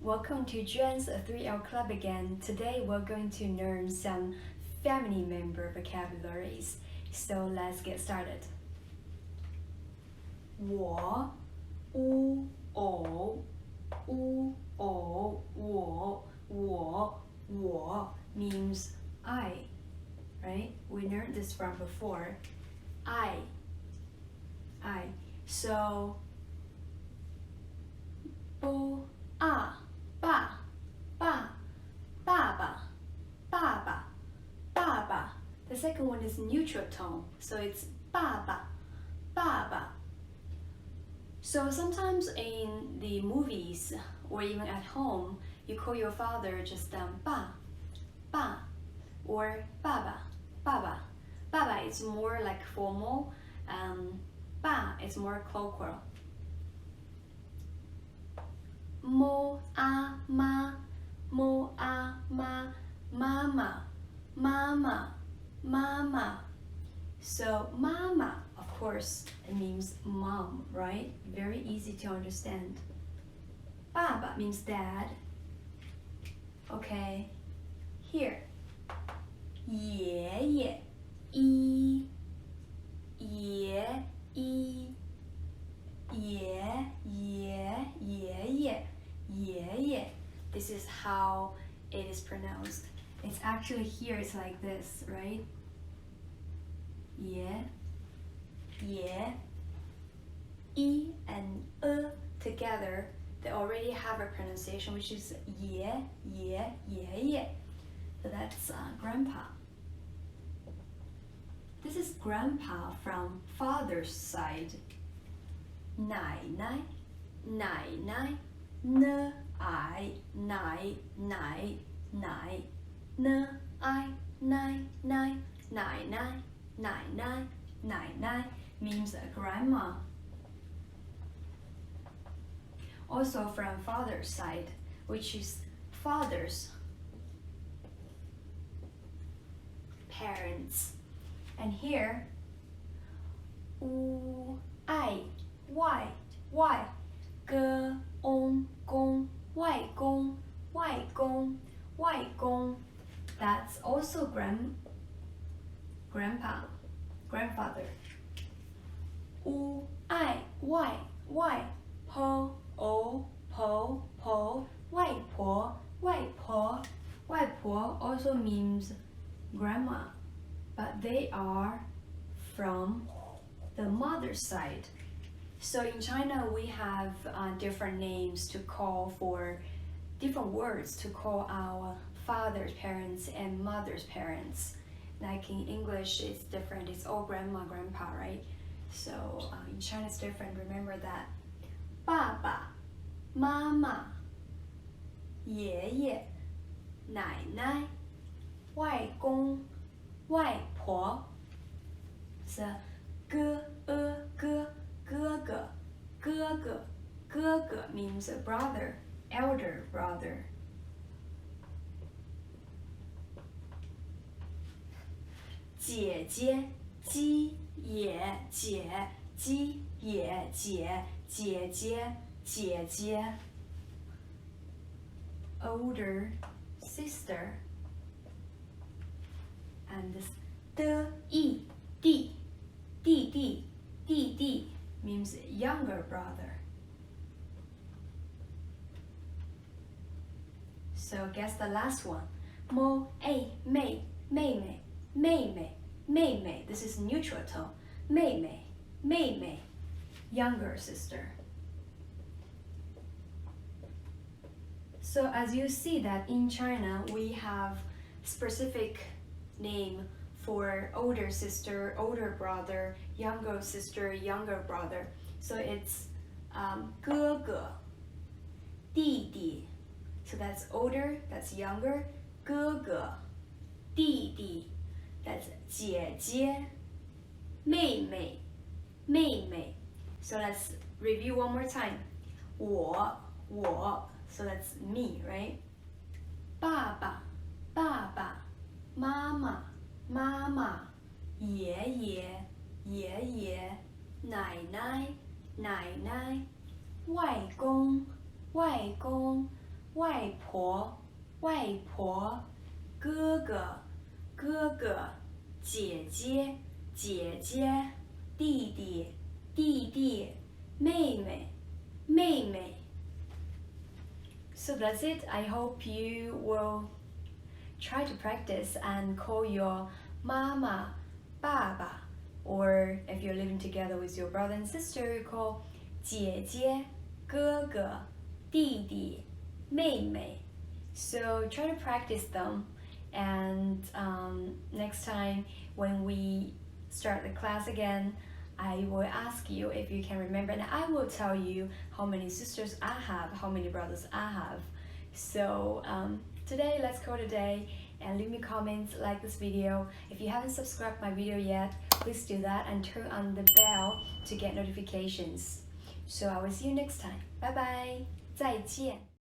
Welcome to Juan's 3L Club again. Today we're going to learn some family member vocabularies. So let's get started. 我,乌,偶,乌,偶,我 means I, right? We learned this from before. I. So, 不啊爸爸爸爸 The second one is neutral tone, so it's 爸爸 So sometimes in the movies or even at home, you call your father just 爸 or 爸爸 is more like formal, 爸 is more colloquial. 摸啊妈妈妈 So mama, of course, it means mom, right? Very easy to understand. 爸爸 means dad. Okay, here. 爷爷一爷 This is how it is pronounced. It's actually here, it's like this, right? 爷 E and together, they already have a pronunciation which is 爷 So that's grandpa. This is grandpa from father's side. 奶奶 N I 奶 means grandma. Also from father's side, which is father's parents. And here, 无爱 Y 哥公外公 That's also grandfather. 无爱 Y 婆外婆 also means grandma, but they are from the mother's side. So in China, we have different names to call for different words to call our father's parents and mother's parents. Like in English, it's different. It's all grandma, grandpa, right? So in China, it's different. Remember that. 爸爸妈妈爷爷奶奶外公外婆 So 哥means a brother, elder brother. 姐姐鸡也姐鸡也姐姐 older sister. And this 的弟means younger brother. So guess the last one. 妹妹 This is neutral tone. 妹妹 younger sister. So as you see that in China, we have specific name for older sister, older brother, younger sister, younger brother. So it's 哥哥弟弟 So that's older, that's younger. 哥哥弟弟 That's 姐姐妹妹 So let's review one more time. 我 So that's me, right? 爸爸妈妈爷爷奶奶外公外婆外婆，哥哥哥哥，姐姐姐姐，弟弟弟弟，妹妹妹妹。So that's it. I hope you will try to practice and call your mama, baba, or if you're living together with your brother and sister, you call 姐姐、哥哥、弟弟、妹妹. So try to practice them, and next time when we start the class again, I will ask you if you can remember, and I will tell you how many sisters I have, how many brothers I have. So today, let's call it a day, and leave me comments, like this video. If you haven't subscribed my video yet, please do that and turn on the bell to get notifications. So I will see you next time. Bye bye. 再见.